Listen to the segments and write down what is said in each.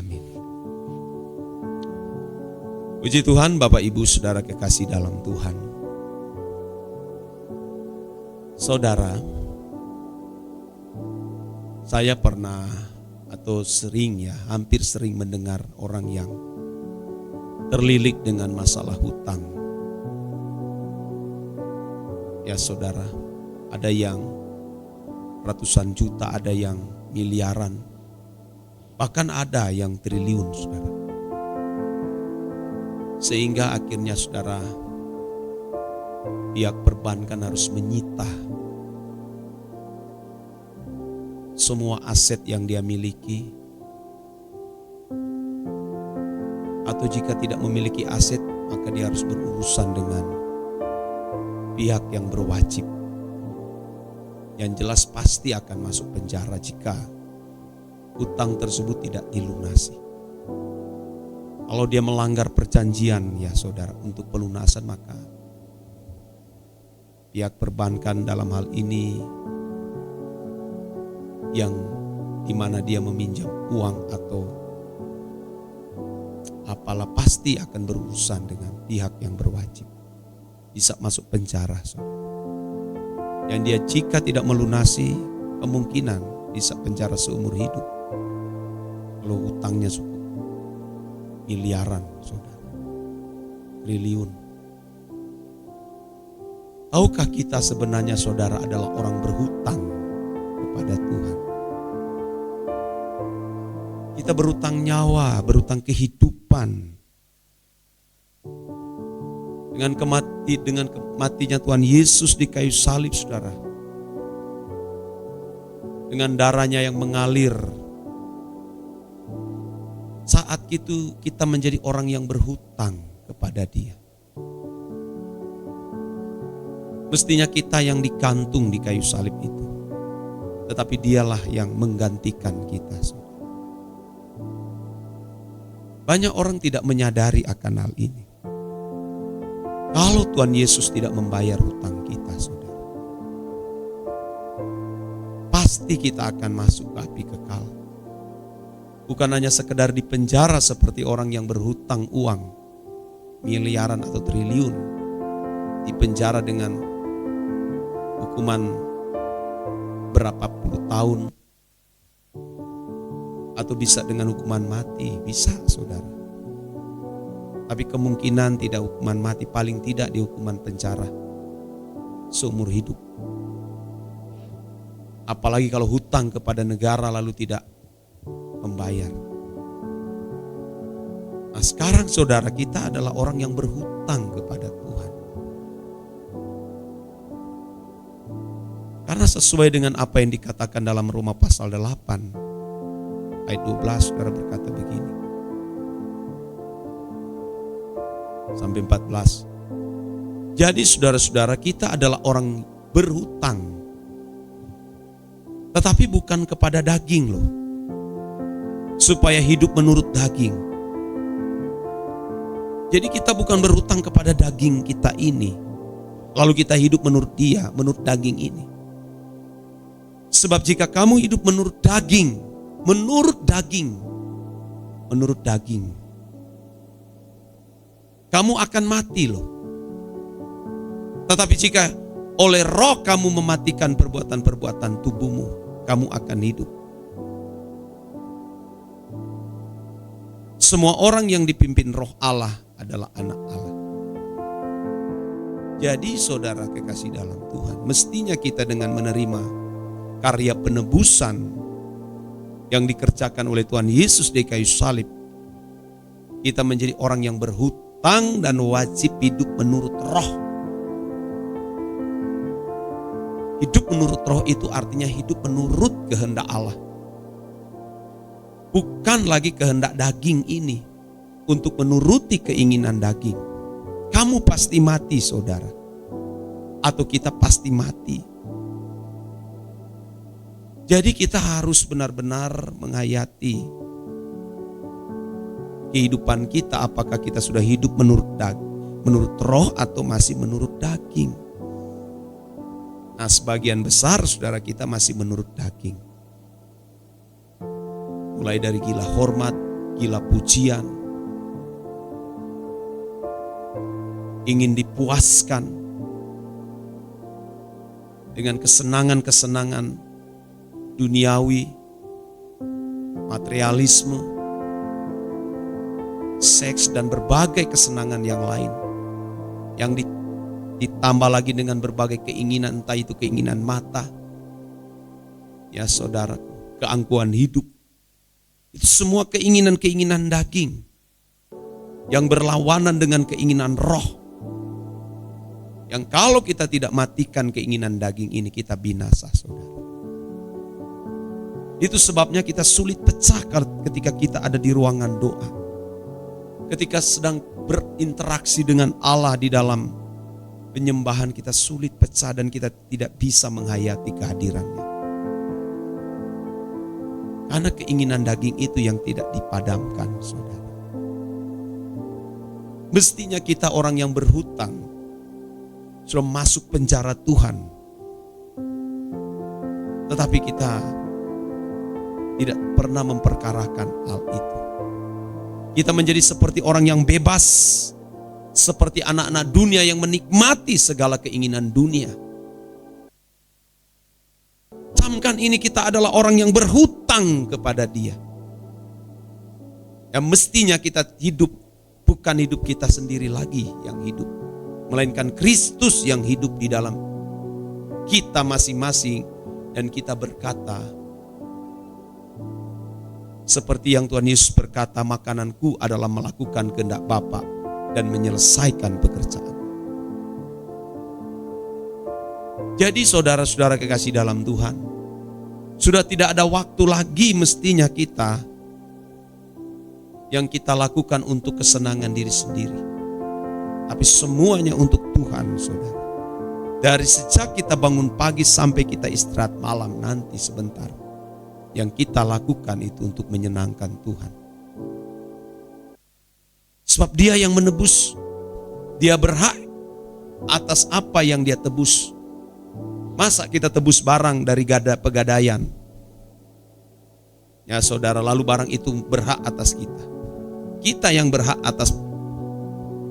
Amin. Puji Tuhan, Bapak Ibu Saudara kekasih dalam Tuhan. Saudara, saya pernah atau hampir sering mendengar orang yang terlilit dengan masalah hutang. Ya saudara, ada yang ratusan juta, ada yang miliaran, bahkan ada yang triliun, saudara. Sehingga akhirnya saudara, pihak perbankan harus menyita semua aset yang dia miliki. Atau jika tidak memiliki aset, maka dia harus berurusan dengan pihak yang berwajib. Yang jelas pasti akan masuk penjara jika hutang tersebut tidak dilunasi. Kalau dia melanggar perjanjian ya saudara untuk pelunasan, maka pihak perbankan dalam hal ini yang dimana dia meminjam uang atau apalah pasti akan berurusan dengan pihak yang berwajib. Bisa masuk penjara saudara. Yang dia jika tidak melunasi kemungkinan bisa penjara seumur hidup. Kalau hutangnya miliaran saudara, triliun. Tahukah kita sebenarnya saudara adalah orang berhutang kepada Tuhan. Kita berhutang nyawa, berhutang kehidupan. Dengan kematinya Tuhan Yesus di kayu salib saudara. Dengan darahnya yang mengalir. Saat itu kita menjadi orang yang berhutang kepada Dia. Mestinya kita yang digantung di kayu salib itu. Tetapi Dialah yang menggantikan kita. Banyak orang tidak menyadari akan hal ini. Kalau Tuhan Yesus tidak membayar hutang kita, saudara, pasti kita akan masuk ke api kekal. Bukan hanya sekedar di penjara seperti orang yang berhutang uang miliaran atau triliun, di penjara dengan hukuman berapa puluh tahun, atau bisa dengan hukuman mati, bisa saudara. Tapi kemungkinan tidak hukuman mati, paling tidak di hukuman penjara seumur hidup. Apalagi kalau hutang kepada negara lalu tidak membayar. Nah sekarang saudara, kita adalah orang yang berhutang kepada Tuhan. Karena sesuai dengan apa yang dikatakan dalam Roma pasal 8 ayat 12, saudara berkata begini sampai 14. Jadi saudara-saudara, kita adalah orang berhutang, tetapi bukan kepada daging loh, supaya hidup menurut daging. Jadi kita bukan berhutang kepada daging kita ini, lalu kita hidup menurut dia, menurut daging ini. Sebab jika kamu hidup menurut daging, kamu akan mati loh. Tetapi jika oleh roh kamu mematikan perbuatan-perbuatan tubuhmu, kamu akan hidup. Semua orang yang dipimpin roh Allah adalah anak Allah. Jadi saudara kekasih dalam Tuhan, mestinya kita dengan menerima karya penebusan yang dikerjakan oleh Tuhan Yesus di kayu salib, kita menjadi orang yang berhutang dan wajib hidup menurut roh. Hidup menurut roh itu artinya hidup menurut kehendak Allah. Bukan lagi kehendak daging ini untuk menuruti keinginan daging. Kamu pasti mati saudara. Atau kita pasti mati. Jadi kita harus benar-benar menghayati kehidupan kita. Apakah kita sudah hidup menurut roh atau masih menurut daging. Nah sebagian besar saudara kita masih menurut daging. Mulai dari gila hormat, gila pujian, ingin dipuaskan dengan kesenangan-kesenangan duniawi, materialisme, seks, dan berbagai kesenangan yang lain. Yang ditambah lagi dengan berbagai keinginan, entah itu keinginan mata, ya saudara, keangkuhan hidup. Itu semua keinginan-keinginan daging yang berlawanan dengan keinginan roh. Yang kalau kita tidak matikan keinginan daging ini, kita binasa, saudara. Itu sebabnya kita sulit pecah ketika kita ada di ruangan doa. Ketika sedang berinteraksi dengan Allah di dalam penyembahan, kita sulit pecah dan kita tidak bisa menghayati kehadirannya. Karena keinginan daging itu yang tidak dipadamkan, saudara. Mestinya kita orang yang berhutang, sudah masuk penjara Tuhan, tetapi kita tidak pernah memperkarakan hal itu. Kita menjadi seperti orang yang bebas, seperti anak-anak dunia yang menikmati segala keinginan dunia. Camkan ini, kita adalah orang yang berhutang kepada Dia. Yang mestinya kita hidup, bukan hidup kita sendiri lagi yang hidup, melainkan Kristus yang hidup di dalam kita masing-masing. Dan kita berkata, seperti yang Tuhan Yesus berkata, makananku adalah melakukan kehendak Bapa dan menyelesaikan pekerjaan. Jadi saudara-saudara kekasih dalam Tuhan, sudah tidak ada waktu lagi mestinya kita yang kita lakukan untuk kesenangan diri sendiri, tapi semuanya untuk Tuhan, saudara. Dari sejak kita bangun pagi sampai kita istirahat malam nanti sebentar, yang kita lakukan itu untuk menyenangkan Tuhan. Sebab Dia yang menebus, Dia berhak atas apa yang Dia tebus. Masa kita tebus barang dari pegadaian? Ya saudara, lalu barang itu berhak atas kita. Kita yang berhak atas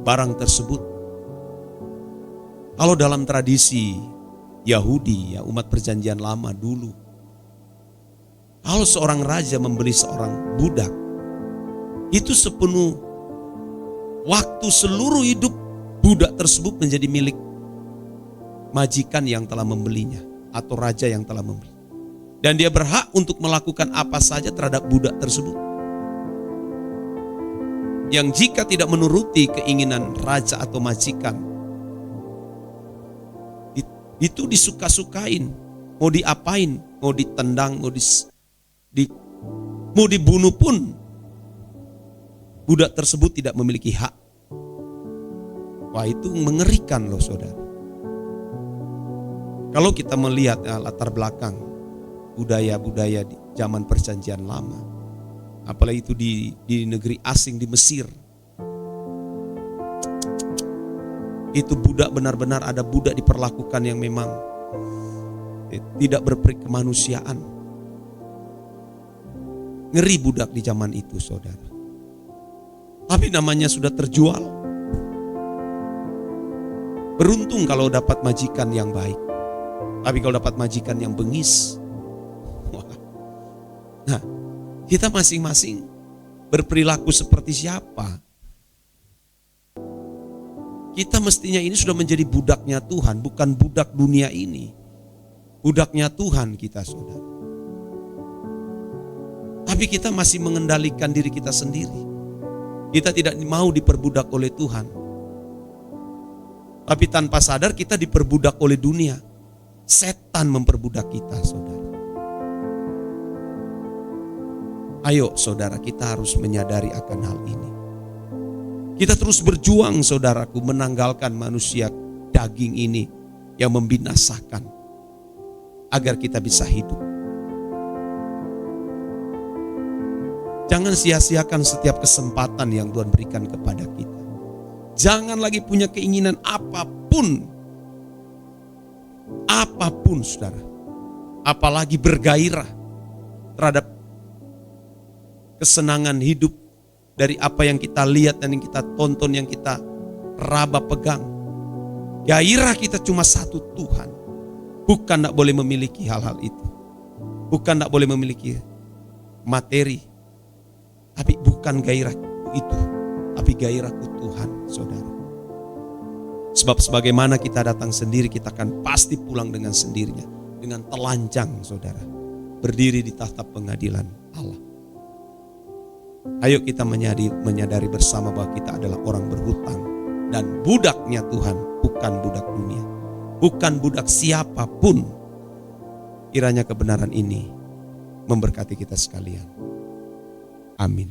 barang tersebut. Kalau dalam tradisi Yahudi, ya umat perjanjian lama dulu, kalau seorang raja membeli seorang budak, itu sepenuh waktu seluruh hidup budak tersebut menjadi milik majikan yang telah membelinya atau raja yang telah membeli. Dan dia berhak untuk melakukan apa saja terhadap budak tersebut. Yang jika tidak menuruti keinginan raja atau majikan, itu disuka-sukain, mau diapain, mau ditendang, mau dibunuh pun, budak tersebut tidak memiliki hak. Wah, itu mengerikan loh saudara. Kalau kita melihat latar belakang budaya-budaya di zaman perjanjian lama, apalagi itu di negeri asing, di Mesir, itu budak benar-benar ada budak diperlakukan yang memang tidak berperi kemanusiaan. Ngeri budak di zaman itu, saudara. Tapi namanya sudah terjual. Beruntung kalau dapat majikan yang baik. Tapi kalau dapat majikan yang bengis, wah. Nah, kita masing-masing berperilaku seperti siapa? Kita mestinya ini sudah menjadi budaknya Tuhan, bukan budak dunia ini. Budaknya Tuhan kita, saudara. Tapi kita masih mengendalikan diri kita sendiri. Kita tidak mau diperbudak oleh Tuhan. Tapi tanpa sadar kita diperbudak oleh dunia. Setan memperbudak kita, saudara. Ayo saudara, kita harus menyadari akan hal ini. Kita terus berjuang, saudaraku, menanggalkan manusia daging ini yang membinasakan, agar kita bisa hidup. Jangan sia-siakan setiap kesempatan yang Tuhan berikan kepada kita. Jangan lagi punya keinginan apapun, saudara. Apalagi bergairah terhadap kesenangan hidup dari apa yang kita lihat dan yang kita tonton, yang kita raba pegang. Gairah kita cuma satu, Tuhan. Bukan tidak boleh memiliki hal-hal itu. Bukan tidak boleh memiliki materi. Tapi bukan gairah itu. Tapi gairahku Tuhan, saudara. Sebab sebagaimana kita datang sendiri, kita akan pasti pulang dengan sendirinya. Dengan telanjang, saudara. Berdiri di tahta pengadilan Allah. Ayo kita menyadari bersama bahwa kita adalah orang berhutang. Dan budaknya Tuhan, bukan budak dunia. Bukan budak siapapun. Kiranya kebenaran ini memberkati kita sekalian. Amin.